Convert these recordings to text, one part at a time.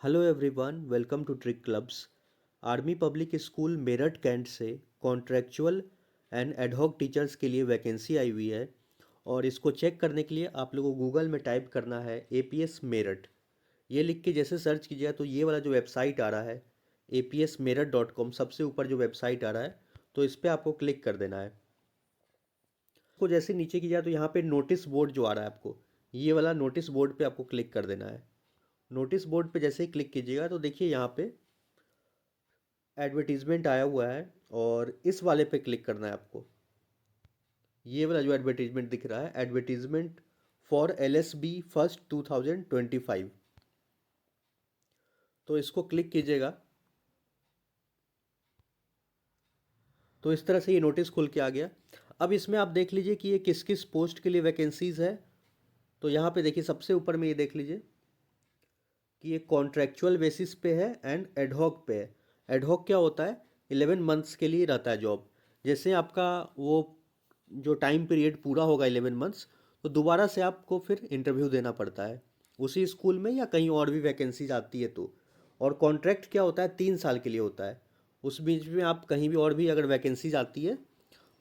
Hello everyone, welcome to trick clubs. Army public school Meerut cantt से contractual and ad hoc teachers के लिए vacancy आई हुई है। और इसको चेक करने के लिए आप लोगों को गूगल में टाइप करना है एपीएस मेरठ। ये लिख के जैसे सर्च कीजिएगा तो ये वाला जो वेबसाइट आ रहा है apsmeerut.com, सबसे ऊपर जो वेबसाइट आ रहा है, तो इस पर आपको क्लिक कर देना है। को जैसे नीचे कीजिएगा तो यहाँ पे नोटिस बोर्ड जो आ रहा है आपको, ये वाला नोटिस बोर्ड पे आपको क्लिक कर देना है। नोटिस बोर्ड पे जैसे ही क्लिक कीजिएगा तो देखिए यहाँ पे एडवर्टीजमेंट आया हुआ है और इस वाले पे क्लिक करना है आपको। ये वाला जो एडवर्टीजमेंट दिख रहा है, एडवर्टीजमेंट फॉर LSB फर्स्ट 2025, तो इसको क्लिक कीजिएगा तो इस तरह से ये नोटिस खुल के आ गया। अब इसमें आप देख लीजिए कि ये किस किस पोस्ट के लिए वैकेंसीज है। तो यहाँ पे देखिए सबसे ऊपर में ये देख लीजिए कि ये कॉन्ट्रैक्चुअल बेसिस पे है एंड एडहॉक पे है। एडहॉक क्या होता है? 11 मंथ्स के लिए रहता है जॉब। जैसे आपका वो जो टाइम पीरियड पूरा होगा 11 मंथ्स, तो दोबारा से आपको फिर इंटरव्यू देना पड़ता है उसी स्कूल में या कहीं और भी वैकेंसीज आती है तो। और कॉन्ट्रैक्ट क्या होता है? 3 साल के लिए होता है। उस बीच में आप कहीं भी और भी अगर वैकेंसीज आती है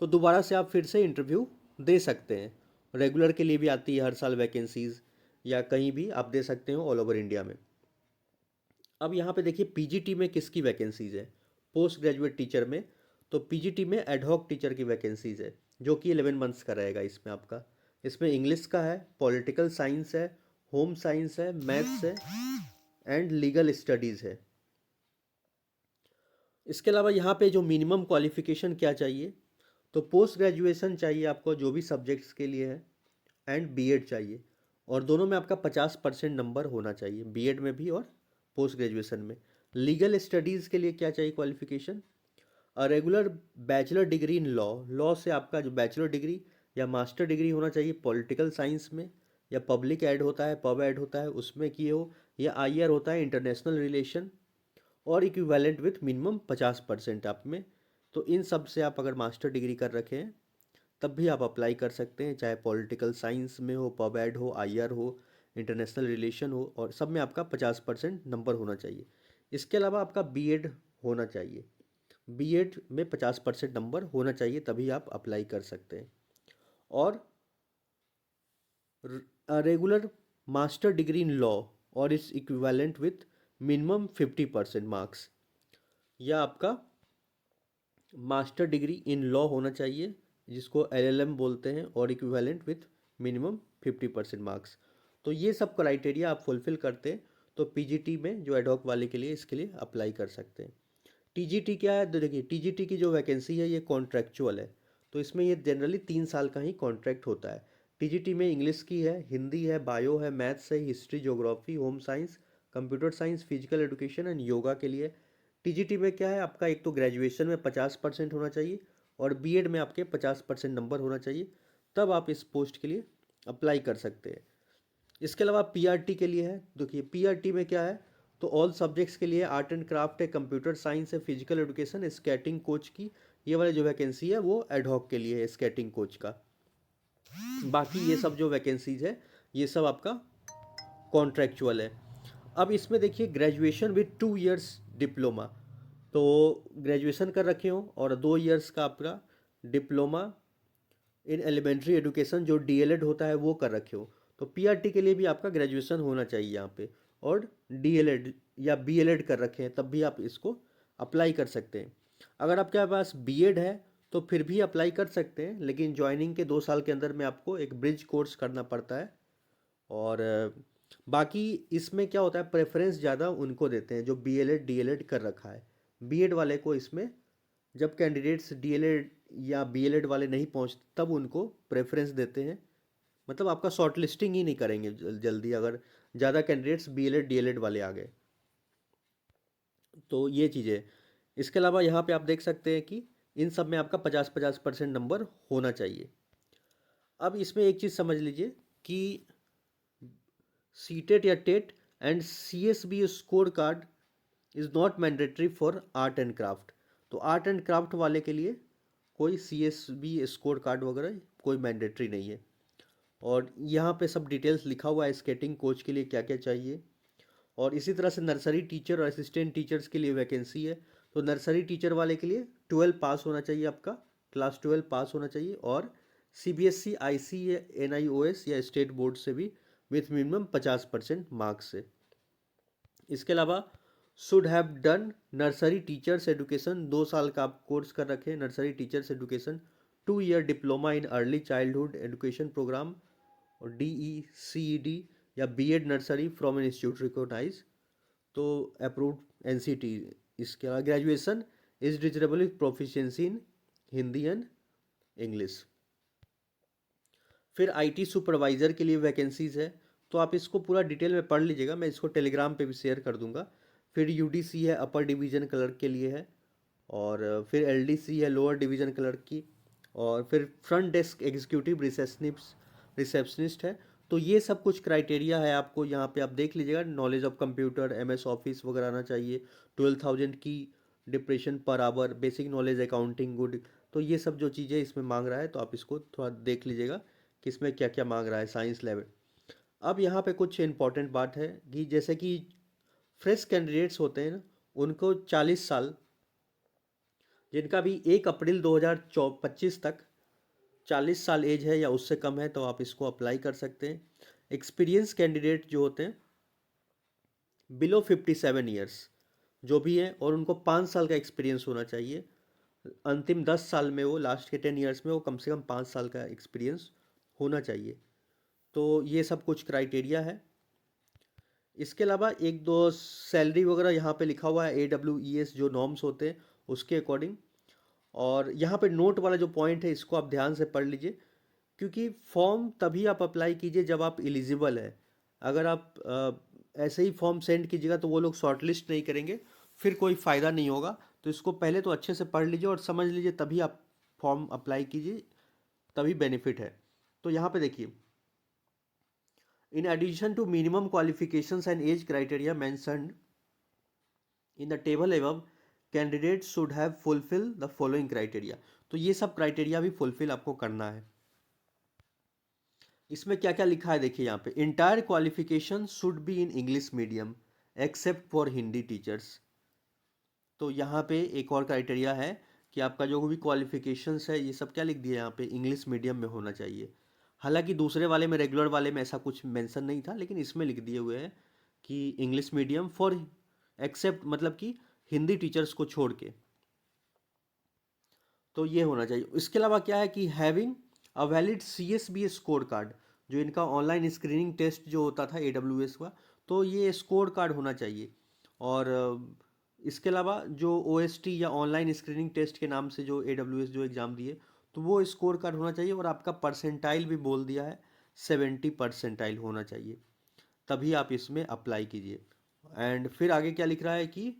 तो दोबारा से आप फिर से इंटरव्यू दे सकते हैं। रेगुलर के लिए भी आती है हर साल वैकेंसीज, या कहीं भी आप दे सकते हो ऑल ओवर इंडिया में। अब यहाँ पे देखिए पीजीटी में किसकी वैकेंसीज है। पोस्ट ग्रेजुएट टीचर में, तो पीजीटी में एडहॉक टीचर की वैकेंसीज है जो कि 11 मंथ्स का रहेगा। इसमें आपका, इसमें इंग्लिश का है, पॉलिटिकल साइंस है, होम साइंस है, मैथ्स है एंड लीगल स्टडीज़ है। इसके अलावा यहाँ पे जो मिनिमम क्वालिफिकेशन क्या चाहिए, तो पोस्ट ग्रेजुएशन चाहिए आपको जो भी सब्जेक्ट्स के लिए है, एंड बीएड चाहिए। और दोनों में आपका 50% नंबर होना चाहिए, बीएड में भी और पोस्ट ग्रेजुएशन में। लीगल स्टडीज़ के लिए क्या चाहिए qualification? Regular bachelor degree in law. Law से आपका जो बैचलर डिग्री या मास्टर डिग्री होना चाहिए पॉलिटिकल साइंस में, या पब्लिक एड होता है, पब एड होता है, उसमें किए हो, या आईआर होता है, इंटरनेशनल रिलेशन, और इक्विवेलेंट विथ मिनिमम 50% आप में। तो इन सब से आप अगर मास्टर डिग्री कर रखे हैं तब भी आप अप्लाई कर सकते हैं, चाहे पॉलिटिकल साइंस में हो, पब एड हो, आईआर हो, इंटरनेशनल रिलेशन हो, और सब में आपका 50% नंबर होना चाहिए। इसके अलावा आपका बीएड होना चाहिए। बीएड में 50% नंबर होना चाहिए, तभी आप अप्लाई कर सकते हैं। और regular master degree in law और इस इक्विवेलेंट विथ मिनिमम 50% मार्क्स, या आपका मास्टर डिग्री इन लॉ होना चाहिए जिसको एलएलएम बोलते हैं, और इक्विवेलेंट विथ मिनिमम 50% मार्क्स। तो ये सब क्राइटेरिया आप फुलफिल करते हैं तो पीजीटी में जो एडहॉक वाले के लिए, इसके लिए अप्लाई कर सकते हैं। टीजीटी क्या है? तो देखिए टीजीटी की जो वैकेंसी है ये कॉन्ट्रैक्चुअल है, तो इसमें ये जनरली 3 साल का ही कॉन्ट्रैक्ट होता है। टीजीटी में इंग्लिश की है, हिंदी है, बायो है, मैथ्स है, history, geography, home science, computer science, physical education and yoga के लिए। टीजीटी में क्या है आपका, एक तो ग्रेजुएशन में 50% होना चाहिए और बीएड में आपके 50% नंबर होना चाहिए, तब आप इस पोस्ट के लिए अप्लाई कर सकते हैं। इसके अलावा पीआरटी के लिए है। देखिए पीआरटी में क्या है, तो ऑल सब्जेक्ट्स के लिए आर्ट एंड क्राफ्ट है, कंप्यूटर साइंस है, फिजिकल एजुकेशन, स्केटिंग कोच की ये वाली जो वैकेंसी है वो एडहॉक के लिए है, स्केटिंग कोच का। बाकी ये सब जो वैकेंसीज है ये सब आपका कॉन्ट्रैक्चुअल है। अब इसमें देखिए ग्रेजुएशन विद 2 इयर्स डिप्लोमा, तो ग्रेजुएशन कर रखे हो और 2 इयर्स का आपका डिप्लोमा इन एलिमेंट्री एजुकेशन जो डीएलएड होता है वो कर रखे हो, तो पीआरटी के लिए भी आपका ग्रेजुएशन होना चाहिए यहाँ पे, और डीएलएड या बीएलएड कर रखे हैं तब भी आप इसको अप्लाई कर सकते हैं। अगर आपके पास बीएड है तो फिर भी अप्लाई कर सकते हैं, लेकिन ज्वाइनिंग के 2 साल के अंदर में आपको एक ब्रिज कोर्स करना पड़ता है। और बाकी इसमें क्या होता है, प्रेफरेंस ज़्यादा उनको देते हैं जो बीएलएड डीएलएड कर रखा है। बीएड वाले को इसमें, जब कैंडिडेट्स डीएलएड या बीएलएड वाले नहीं पहुंचते तब उनको प्रेफरेंस देते हैं। मतलब आपका शॉर्ट लिस्टिंग ही नहीं करेंगे जल्दी अगर ज़्यादा कैंडिडेट्स बीएलएड डीएलएड वाले आ गए। तो ये चीज़ें। इसके अलावा यहाँ पे आप देख सकते हैं कि इन सब में आपका 50-50% नंबर होना चाहिए। अब इसमें एक चीज़ समझ लीजिए कि सीटेट या TET and CSB score card is not mandatory for art and craft. तो आर्ट एंड क्राफ्ट वाले के लिए कोई सीएसबी स्कोर कार्ड वगैरह कोई मैंडेटरी नहीं है। और यहाँ पे सब डिटेल्स लिखा हुआ है स्केटिंग कोच के लिए क्या क्या चाहिए, और इसी तरह से नर्सरी टीचर और असिस्टेंट टीचर्स के लिए वैकेंसी है। तो नर्सरी टीचर वाले के लिए 12 पास होना चाहिए, आपका क्लास 12 पास होना चाहिए, और सीबीएसई, आईसी या एनआईओएस या स्टेट बोर्ड से भी विथ मिनिमम 50% मार्क्स से। इसके अलावा should have done nursery teachers education, 2 साल का आप कोर्स कर रखे हैं nursery teachers education, 2 year diploma in early childhood education programme और DECED या BEd nursery from an institute recognised, तो अप्रूव्ड एनसीटी। इसके अलावा graduation is desirable with proficiency in Hindi and English. फिर आईटी सुपरवाइज़र के लिए वैकेंसीज़ है, तो आप इसको पूरा डिटेल में पढ़ लीजिएगा, मैं इसको टेलीग्राम पे भी शेयर कर दूंगा। फिर यूडीसी है, अपर डिवीज़न क्लर्क के लिए है, और फिर एलडीसी है, लोअर डिवीज़न क्लर्क की, और फिर फ्रंट डेस्क एग्जीक्यूटिव रिसेप्शनिस्ट है। तो ये सब कुछ क्राइटेरिया है, आपको यहाँ पे आप देख लीजिएगा। Knowledge of computer, MS office वगैरह आना चाहिए, 12,000 की depression per hour, basic knowledge accounting good. तो ये सब जो चीज़ें इसमें मांग रहा है, तो आप इसको थोड़ा देख लीजिएगा कि इसमें क्या क्या मांग रहा है, साइंस लेवल। अब यहाँ पे कुछ इंपॉर्टेंट बात है कि जैसे कि फ्रेश कैंडिडेट्स होते हैं ना, उनको 40 साल, जिनका भी 1 अप्रैल 2025 तक 40 साल एज है या उससे कम है, तो आप इसको अप्लाई कर सकते हैं। एक्सपीरियंस कैंडिडेट जो होते हैं बिलो 57 ईयर्स जो भी हैं, और उनको 5 साल का एक्सपीरियंस होना चाहिए। अंतिम 10 साल में, वो लास्ट के 10 ईयर्स में वो कम से कम 5 साल का एक्सपीरियंस होना चाहिए। तो ये सब कुछ क्राइटेरिया है। इसके अलावा एक दो सैलरी वगैरह यहाँ पे लिखा हुआ है, AWES जो नॉर्म्स होते हैं उसके अकॉर्डिंग। और यहाँ पे नोट वाला जो पॉइंट है, इसको आप ध्यान से पढ़ लीजिए, क्योंकि फॉर्म तभी आप अप्लाई कीजिए जब आप एलिजिबल है। अगर आप ऐसे ही फॉर्म सेंड कीजिएगा तो वो लोग शॉर्टलिस्ट नहीं करेंगे, फिर कोई फ़ायदा नहीं होगा। तो इसको पहले तो अच्छे से पढ़ लीजिए और समझ लीजिए, तभी आप फॉर्म अप्लाई कीजिए, तभी बेनिफिट है। तो यहाँ पे देखिए, in addition to minimum qualifications and age criteria mentioned in the table above, candidate should have fulfil the following criteria. तो ये सब क्राइटेरिया भी फुलफिल आपको करना है। इसमें क्या क्या लिखा है देखिए, यहाँ पे entire qualification should be in English medium except for Hindi teachers. तो यहाँ पे एक और क्राइटेरिया है कि आपका जो भी क्वालिफिकेशंस है, ये सब क्या लिख दिया यहाँ पे, इंग्लिश मीडियम में होना चाहिए। हालांकि दूसरे वाले में, रेगुलर वाले में ऐसा कुछ मेंशन नहीं था, लेकिन इसमें लिख दिए हुए हैं कि इंग्लिश मीडियम फॉर एक्सेप्ट, मतलब कि हिंदी टीचर्स को छोड़ के, तो ये होना चाहिए। इसके अलावा क्या है कि having a valid CSB score card, जो इनका ऑनलाइन स्क्रीनिंग टेस्ट जो होता था AWS का, तो ये स्कोर कार्ड होना चाहिए। और इसके अलावा जो OST या ऑनलाइन स्क्रीनिंग टेस्ट के नाम से जो AWS जो एग्ज़ाम दिए, तो वो स्कोर कार्ड होना चाहिए। और आपका परसेंटाइल भी बोल दिया है, 70 परसेंटाइल होना चाहिए, तभी आप इसमें अप्लाई कीजिए। एंड फिर आगे क्या लिख रहा है कि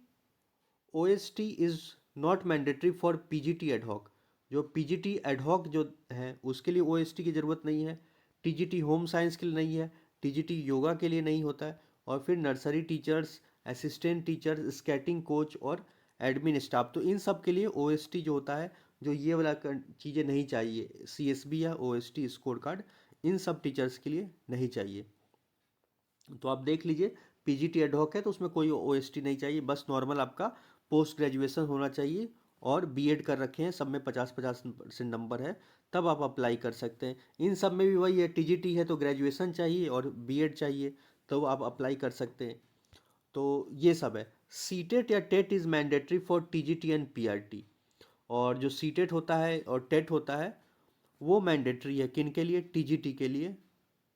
OST is not mandatory for PGT ad hoc. जो PGT एडहॉक जो है, उसके लिए OST की ज़रूरत नहीं है। TGT होम साइंस के लिए नहीं है, TGT योगा के लिए नहीं होता है। और फिर nursery teachers, assistant teachers, skating coach और एडमिन स्टाफ, तो इन सब के लिए OST जो होता है, जो ये वाला चीज़ें नहीं चाहिए, CSB या OST स्कोर कार्ड इन सब टीचर्स के लिए नहीं चाहिए। तो आप देख लीजिए, PGT एडहॉक है तो उसमें कोई OST नहीं चाहिए, बस नॉर्मल आपका पोस्ट ग्रेजुएशन होना चाहिए और बीएड कर रखे हैं, सब में 50-50% नंबर है, तब आप अप्लाई कर सकते हैं। इन सब में भी वही है, TGT है तो ग्रेजुएशन चाहिए और बीएड चाहिए, तो आप अप्लाई कर सकते हैं। तो ये सब है। सीटेट या TET is mandatory for TGT and PRT। और जो सीटेट होता है और टेट होता है, वो मैंडेटरी है किन के लिए, TGT के लिए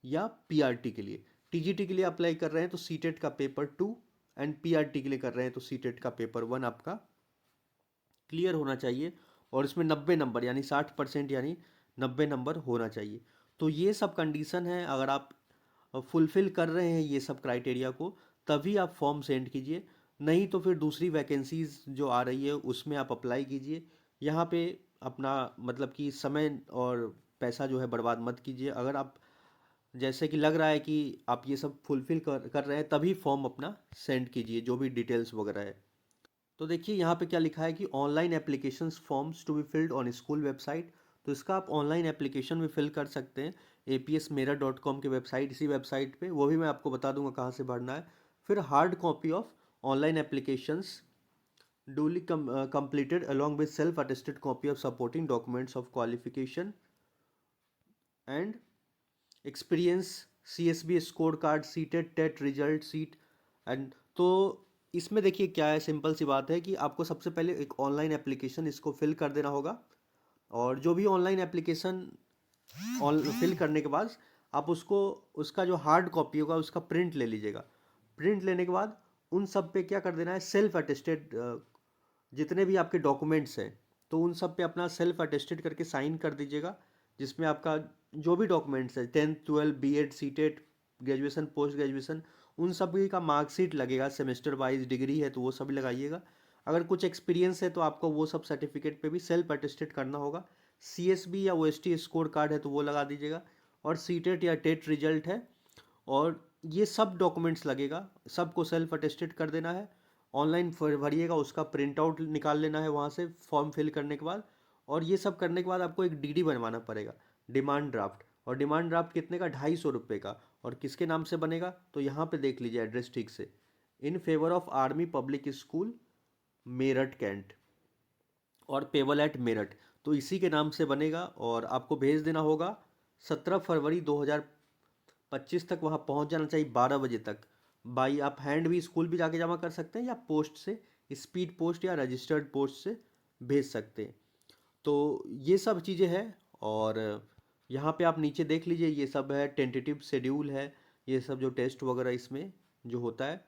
या PRT के लिए। TGT के लिए अप्लाई कर रहे हैं तो सीटेट का पेपर 2, एंड PRT के लिए कर रहे हैं तो सीटेट का पेपर 1 आपका क्लियर होना चाहिए। और इसमें 90 नंबर यानी 60%, यानी 90 नंबर होना चाहिए। तो ये सब कंडीशन है, अगर आप फुलफ़िल कर रहे हैं ये सब क्राइटेरिया को, तभी आप फॉर्म सेंड कीजिए। नहीं तो फिर दूसरी वैकेंसीज़ जो आ रही है उसमें आप अप्लाई कीजिए। यहाँ पे अपना मतलब कि समय और पैसा जो है बर्बाद मत कीजिए। अगर आप, जैसे कि लग रहा है कि आप ये सब फुलफ़िल कर रहे हैं, तभी फॉर्म अपना सेंड कीजिए, जो भी डिटेल्स वगैरह है। तो देखिए यहाँ पे क्या लिखा है कि online applications forms to be filled on school website. तो इसका आप ऑनलाइन एप्लीकेशन भी फिल कर सकते हैं APSmera.com के वेबसाइट, इसी वेबसाइट पे, वो भी मैं आपको बता दूंगा कहाँ से भरना है। फिर hard copy of online applications duly completed along with self attested copy of supporting documents of qualification and experience, CSB score card, CTET TET result sheet and. तो इसमें देखिए क्या है, सिंपल सी बात है कि आपको सबसे पहले एक ऑनलाइन एप्लीकेशन इसको फिल कर देना होगा। और जो भी ऑनलाइन एप्लीकेशन फिल करने के बाद आप उसको, उसका जो हार्ड कॉपी होगा उसका प्रिंट ले लीजिएगा। प्रिंट लेने के बाद उन सब पे क्या कर देना है, सेल्फ अटेस्टेड जितने भी आपके डॉक्यूमेंट्स हैं तो उन सब पे अपना सेल्फ अटेस्टेड करके साइन कर दीजिएगा, जिसमें आपका जो भी डॉक्यूमेंट्स है 10th 12 BEd CTET graduation post graduation उन सभी का मार्कशीट लगेगा, सेमेस्टर वाइज डिग्री है तो वो सभी लगाइएगा। अगर कुछ एक्सपीरियंस है तो आपको वो सब सर्टिफिकेट पे भी सेल्फ अटेस्टेड करना होगा। सीएसबी या ओएसटी स्कोर कार्ड है तो वो लगा दीजिएगा, और सीटेट या टेट रिजल्ट है, और ये सब डॉक्यूमेंट्स लगेगा, सबको सेल्फ अटेस्टेड कर देना है। ऑनलाइन भरिएगा, उसका प्रिंट आउट निकाल लेना है वहाँ से फॉर्म फिल करने के बाद। और ये सब करने के बाद आपको एक डीडी बनवाना पड़ेगा, डिमांड ड्राफ्ट। और डिमांड ड्राफ्ट कितने का, 250 रुपये का। और किसके नाम से बनेगा, तो यहाँ पे देख लीजिए एड्रेस ठीक से, in favour of army public school Meerut cantt, और पेबल एट मेरठ, तो इसी के नाम से बनेगा। और आपको भेज देना होगा 17 फरवरी 2025 तक, वहाँ पहुँच जाना चाहिए 12 बजे तक। बाई आप हैंड भी स्कूल भी जाके जमा कर सकते हैं, या पोस्ट से, स्पीड पोस्ट या रजिस्टर्ड पोस्ट से भेज सकते हैं। तो ये सब चीज़ें हैं। और यहाँ पे आप नीचे देख लीजिए, ये सब है टेंटेटिव शेड्यूल है, ये सब जो टेस्ट वगैरह इसमें जो होता है।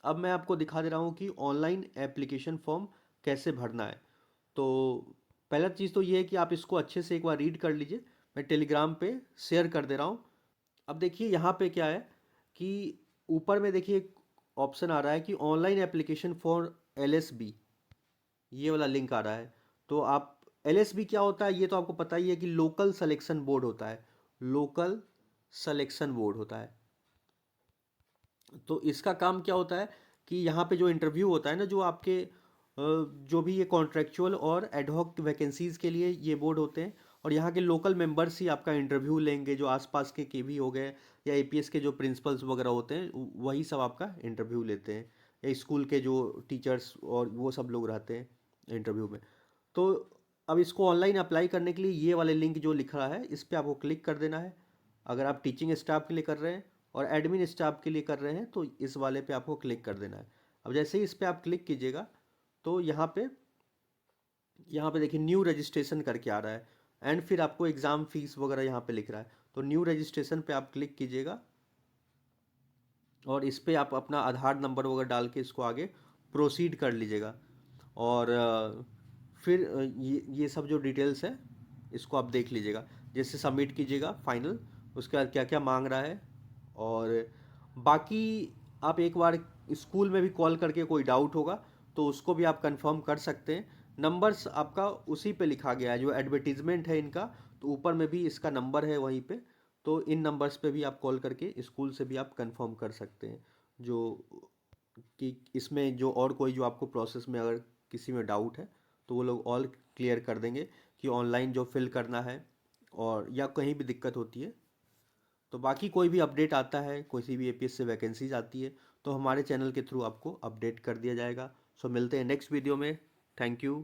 अब मैं आपको दिखा दे रहा हूँ कि ऑनलाइन एप्लीकेशन फॉर्म कैसे भरना है। तो पहला चीज़ तो ये है कि आप इसको अच्छे से एक बार रीड कर लीजिए, मैं टेलीग्राम पे शेयर कर दे रहा हूँ। अब देखिए यहाँ पे क्या है कि ऊपर में देखिए एक ऑप्शन आ रहा है कि ऑनलाइन एप्लीकेशन फॉर एलएसबी, ये वाला लिंक आ रहा है। तो आप, एलएसबी क्या होता है ये तो आपको पता ही है कि लोकल सिलेक्शन बोर्ड होता है, लोकल सिलेक्शन बोर्ड होता है। तो इसका काम क्या होता है कि यहाँ पे जो इंटरव्यू होता है ना, जो आपके जो भी ये कॉन्ट्रेक्चुअल और एडहॉक वैकेंसीज़ के लिए ये बोर्ड होते हैं, और यहाँ के लोकल मेंबर्स ही आपका इंटरव्यू लेंगे, जो आसपास के केवी हो गए या एपीएस के जो प्रिंसिपल्स वगैरह होते हैं वही सब आपका इंटरव्यू लेते हैं, या स्कूल के जो टीचर्स और वो सब लोग रहते हैं इंटरव्यू में। तो अब इसको ऑनलाइन अप्लाई करने के लिए ये वाले लिंक जो लिख रहा है इस पर आपको क्लिक कर देना है। अगर आप टीचिंग स्टाफ के लिए कर रहे हैं और एडमिन स्टाफ के लिए कर रहे हैं तो इस वाले पे आपको क्लिक कर देना है। अब जैसे ही इस पर आप क्लिक कीजिएगा तो यहाँ पे देखिए न्यू रजिस्ट्रेशन करके आ रहा है, एंड फिर आपको एग्ज़ाम फीस वगैरह यहाँ पे लिख रहा है। तो न्यू रजिस्ट्रेशन पे आप क्लिक कीजिएगा, और इस पर आप अपना आधार नंबर वगैरह डाल के इसको आगे प्रोसीड कर लीजिएगा। और फिर ये सब जो डिटेल्स है इसको आप देख लीजिएगा, जैसे सबमिट कीजिएगा फाइनल, उसके बाद क्या क्या मांग रहा है। और बाकी आप एक बार स्कूल में भी कॉल करके कोई डाउट होगा तो उसको भी आप कंफर्म कर सकते हैं। नंबर्स आपका उसी पे लिखा गया है, जो एडवर्टीजमेंट है इनका, तो ऊपर में भी इसका नंबर है वहीं पे। तो इन नंबर्स पे भी आप कॉल करके स्कूल से भी आप कंफर्म कर सकते हैं, जो कि इसमें जो और कोई जो आपको प्रोसेस में अगर किसी में डाउट है तो वो लोग ऑल क्लियर कर देंगे कि ऑनलाइन जो फिल करना है, और या कहीं भी दिक्कत होती है। तो बाकी कोई भी अपडेट आता है, कोई भी एपीएस से वैकेंसीज आती है तो हमारे चैनल के थ्रू आपको अपडेट कर दिया जाएगा। सो मिलते हैं नेक्स्ट वीडियो में। Thank you.